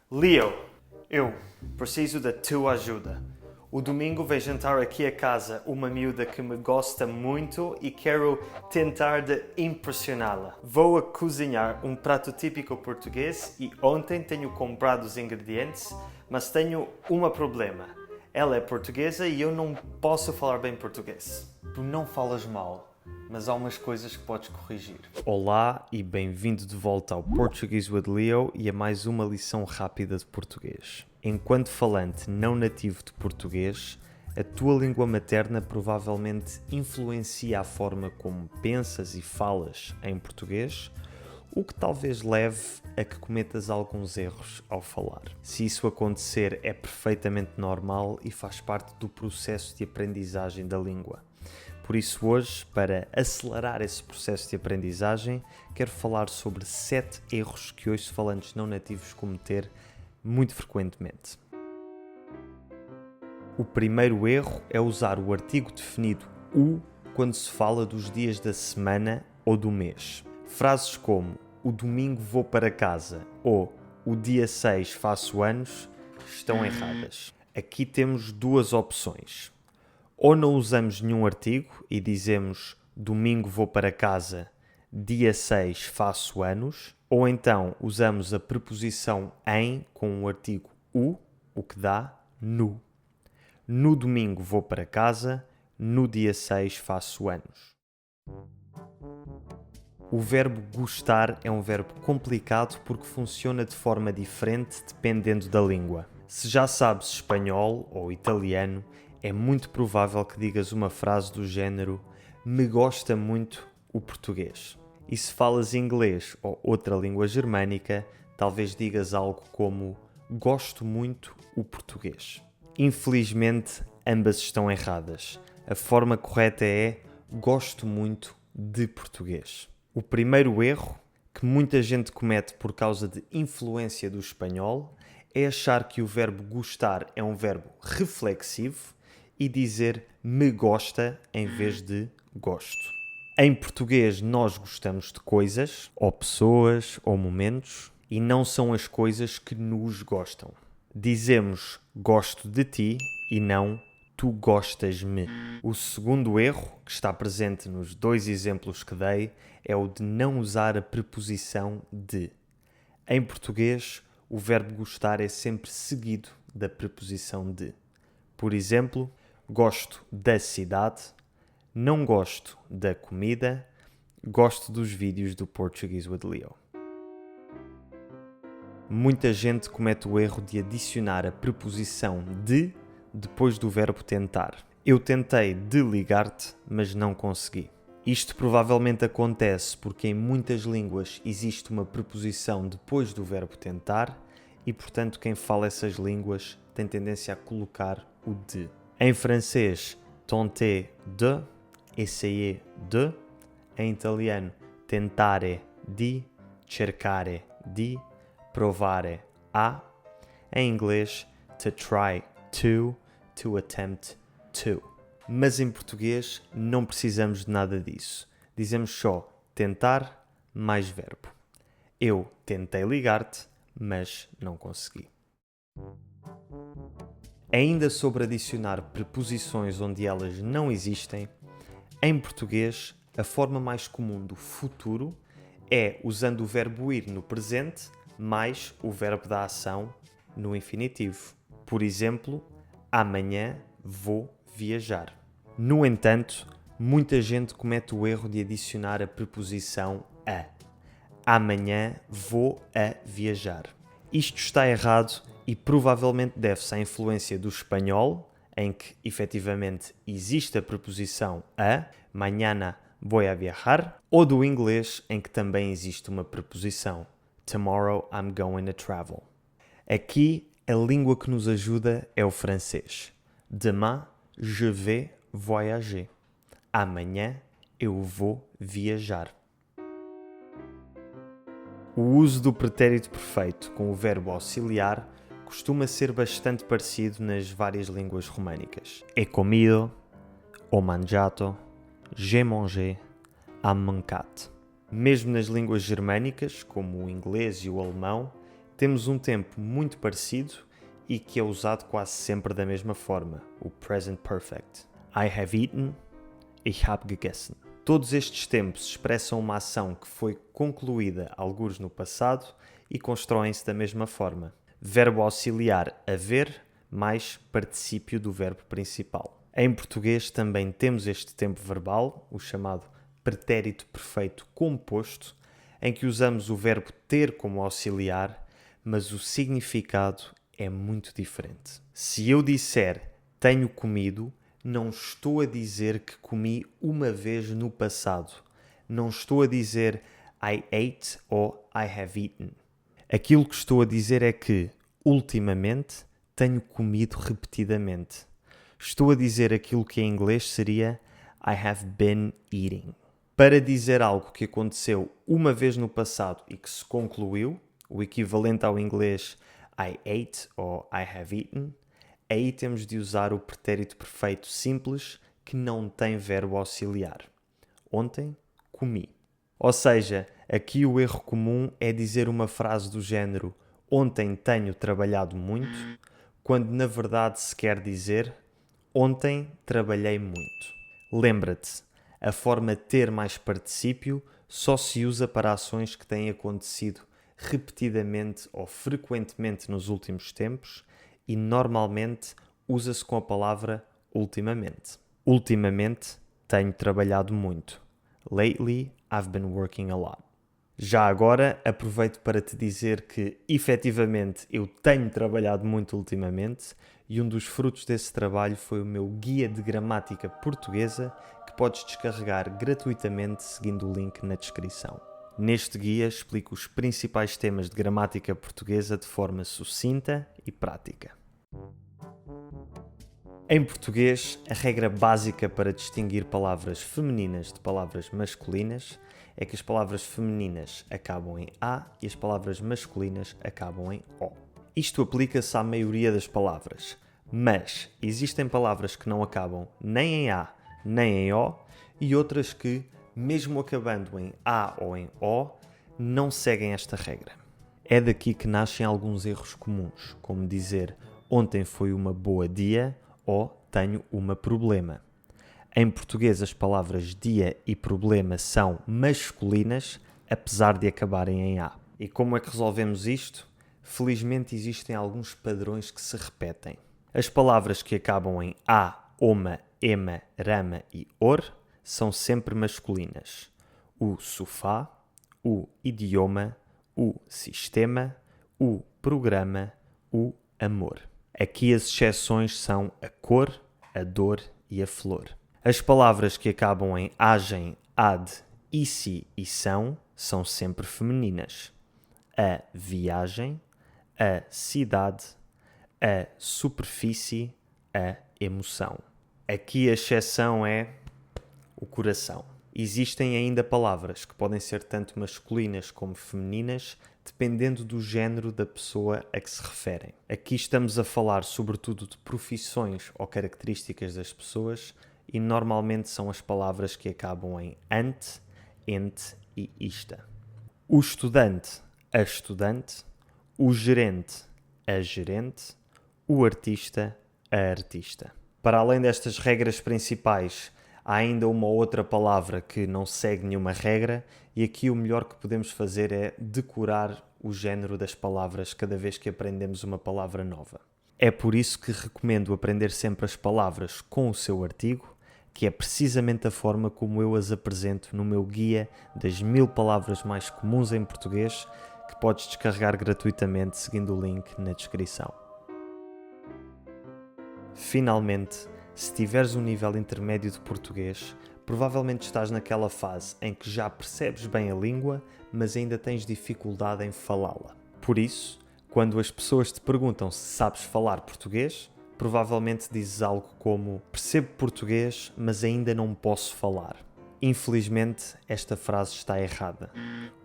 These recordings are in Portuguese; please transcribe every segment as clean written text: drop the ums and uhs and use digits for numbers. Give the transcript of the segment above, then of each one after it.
Leo, eu preciso da tua ajuda. O domingo vai jantar aqui a casa uma miúda que me gosta muito e quero tentar de impressioná-la. Vou a cozinhar um prato típico português e ontem tenho comprado os ingredientes, mas tenho um problema. Ela é portuguesa e eu não posso falar bem português. Tu não falas mal, mas há umas coisas que podes corrigir. Olá e bem-vindo de volta ao Portuguese with Leo e a mais uma lição rápida de português. Enquanto falante não nativo de português, a tua língua materna provavelmente influencia a forma como pensas e falas em português, o que talvez leve a que cometas alguns erros ao falar. Se isso acontecer, é perfeitamente normal e faz parte do processo de aprendizagem da língua. Por isso hoje, para acelerar esse processo de aprendizagem, quero falar sobre 7 erros que ouço falantes não nativos cometer muito frequentemente. O primeiro erro é usar o artigo definido o quando se fala dos dias da semana ou do mês. Frases como o domingo vou para casa ou o dia 6 faço anos estão erradas. Aqui temos duas opções. Ou não usamos nenhum artigo e dizemos domingo vou para casa, dia 6 faço anos, ou então usamos a preposição em com o artigo o que dá no. No domingo vou para casa, no dia 6 faço anos. O verbo gostar é um verbo complicado porque funciona de forma diferente dependendo da língua. Se já sabes espanhol ou italiano, é muito provável que digas uma frase do género me gosta muito o português. E se falas inglês ou outra língua germânica, talvez digas algo como gosto muito o português. Infelizmente, ambas estão erradas. A forma correta é gosto muito de português. O primeiro erro, que muita gente comete por causa de influência do espanhol, é achar que o verbo gostar é um verbo reflexivo e dizer me gosta em vez de gosto. Em português, nós gostamos de coisas, ou pessoas, ou momentos, e não são as coisas que nos gostam. Dizemos gosto de ti e não tu gostas-me. O segundo erro, que está presente nos dois exemplos que dei, é o de não usar a preposição de. Em português, o verbo gostar é sempre seguido da preposição de. Por exemplo, gosto da cidade, não gosto da comida, gosto dos vídeos do Portuguese with Leo. Muita gente comete o erro de adicionar a preposição de depois do verbo tentar. Eu tentei de ligar-te, mas não consegui. Isto provavelmente acontece porque em muitas línguas existe uma preposição depois do verbo tentar e, portanto, quem fala essas línguas tem tendência a colocar o de. Em francês, tenter de, essayer de. Em italiano, tentare di, cercare di, provare a. Em inglês, to try to attempt to. Mas em português não precisamos de nada disso. Dizemos só tentar mais verbo. Eu tentei ligar-te, mas não consegui. Ainda sobre adicionar preposições onde elas não existem, em português a forma mais comum do futuro é usando o verbo ir no presente mais o verbo da ação no infinitivo. Por exemplo, amanhã vou viajar. No entanto, muita gente comete o erro de adicionar a preposição a. Amanhã vou a viajar. Isto está errado e provavelmente deve-se à influência do espanhol, em que efetivamente existe a preposição a, mañana voy a viajar, ou do inglês, em que também existe uma preposição, tomorrow I'm going to travel. Aqui, a língua que nos ajuda é o francês. Demain, je vais voyager. Amanhã, eu vou viajar. O uso do pretérito perfeito com o verbo auxiliar costuma ser bastante parecido nas várias línguas românicas. He comido, ho mangiato, j'ai mangé, am mancat. Mesmo nas línguas germânicas, como o inglês e o alemão, Temos um tempo muito parecido e que é usado quase sempre da mesma forma, o present perfect. I have eaten, ich habe gegessen. Todos estes tempos expressam uma ação que foi concluída algures no passado e constroem-se da mesma forma. Verbo auxiliar haver mais particípio do verbo principal. Em português também temos este tempo verbal, o chamado pretérito perfeito composto, em que usamos o verbo ter como auxiliar, mas o significado é muito diferente. Se eu disser tenho comido, não estou a dizer que comi uma vez no passado. Não estou a dizer I ate ou I have eaten. Aquilo que estou a dizer é que, ultimamente, tenho comido repetidamente. Estou a dizer aquilo que em inglês seria I have been eating. Para dizer algo que aconteceu uma vez no passado e que se concluiu, o equivalente ao inglês I ate ou I have eaten, aí temos de usar o pretérito perfeito simples que não tem verbo auxiliar. Ontem, comi. Ou seja, aqui o erro comum é dizer uma frase do género ontem tenho trabalhado muito, quando na verdade se quer dizer ontem trabalhei muito. Lembra-te, a forma ter mais particípio só se usa para ações que têm acontecido repetidamente ou frequentemente nos últimos tempos e normalmente usa-se com a palavra ultimamente. Ultimamente tenho trabalhado muito. Lately I've been working a lot. Já agora aproveito para te dizer que efetivamente eu tenho trabalhado muito ultimamente e um dos frutos desse trabalho foi o meu guia de gramática portuguesa que podes descarregar gratuitamente seguindo o link na descrição. Neste guia explico os principais temas de gramática portuguesa de forma sucinta e prática. Em português, a regra básica para distinguir palavras femininas de palavras masculinas é que as palavras femininas acabam em A e as palavras masculinas acabam em O. Isto aplica-se à maioria das palavras, mas existem palavras que não acabam nem em A nem em O e outras que, mesmo acabando em A ou em O, não seguem esta regra. É daqui que nascem alguns erros comuns, como dizer ontem foi uma boa dia ou tenho uma problema. Em português as palavras dia e problema são masculinas, apesar de acabarem em A. E como é que resolvemos isto? Felizmente existem alguns padrões que se repetem. As palavras que acabam em A, oma, ema, rama e or são sempre masculinas. O sofá, o idioma, o sistema, o programa, o amor. Aqui as exceções são a cor, a dor e a flor. As palavras que acabam em agem, ad, ici e são sempre femininas. A viagem, a cidade, a superfície, a emoção. Aqui a exceção é o coração. Existem ainda palavras que podem ser tanto masculinas como femininas, dependendo do género da pessoa a que se referem. Aqui estamos a falar sobretudo de profissões ou características das pessoas e normalmente são as palavras que acabam em ante, ente e ista. O estudante, a estudante, o gerente, a gerente, o artista, a artista. Para além destas regras principais, há ainda uma outra palavra que não segue nenhuma regra e aqui o melhor que podemos fazer é decorar o género das palavras cada vez que aprendemos uma palavra nova. É por isso que recomendo aprender sempre as palavras com o seu artigo, que é precisamente a forma como eu as apresento no meu guia das 1000 palavras mais comuns em português, que podes descarregar gratuitamente seguindo o link na descrição. Finalmente, se tiveres um nível intermédio de português, provavelmente estás naquela fase em que já percebes bem a língua, mas ainda tens dificuldade em falá-la. Por isso, quando as pessoas te perguntam se sabes falar português, provavelmente dizes algo como percebo português, mas ainda não posso falar. Infelizmente, esta frase está errada.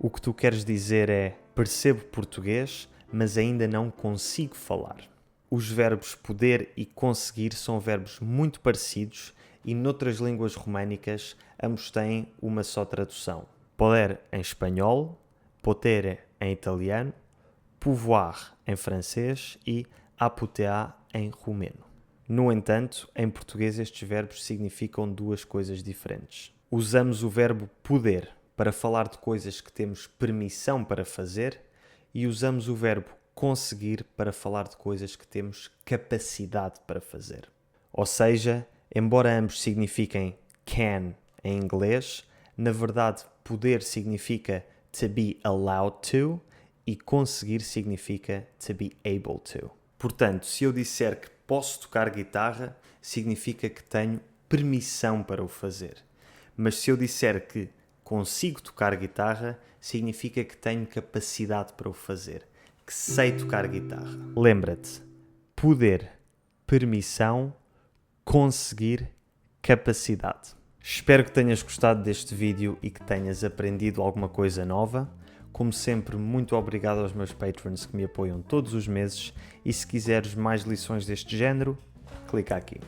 O que tu queres dizer é percebo português, mas ainda não consigo falar. Os verbos poder e conseguir são verbos muito parecidos e noutras línguas românicas ambos têm uma só tradução. Poder em espanhol, potere em italiano, pouvoir em francês e a putea em romeno. No entanto, em português estes verbos significam duas coisas diferentes. Usamos o verbo poder para falar de coisas que temos permissão para fazer e usamos o verbo conseguir para falar de coisas que temos capacidade para fazer. Ou seja, embora ambos signifiquem can em inglês, na verdade poder significa to be allowed to e conseguir significa to be able to. Portanto, se eu disser que posso tocar guitarra, significa que tenho permissão para o fazer. Mas se eu disser que consigo tocar guitarra, significa que tenho capacidade para o fazer, que sei tocar guitarra. Lembra-te, poder, permissão, conseguir, capacidade. Espero que tenhas gostado deste vídeo e que tenhas aprendido alguma coisa nova. Como sempre, muito obrigado aos meus patrons que me apoiam todos os meses e se quiseres mais lições deste género, clica aqui.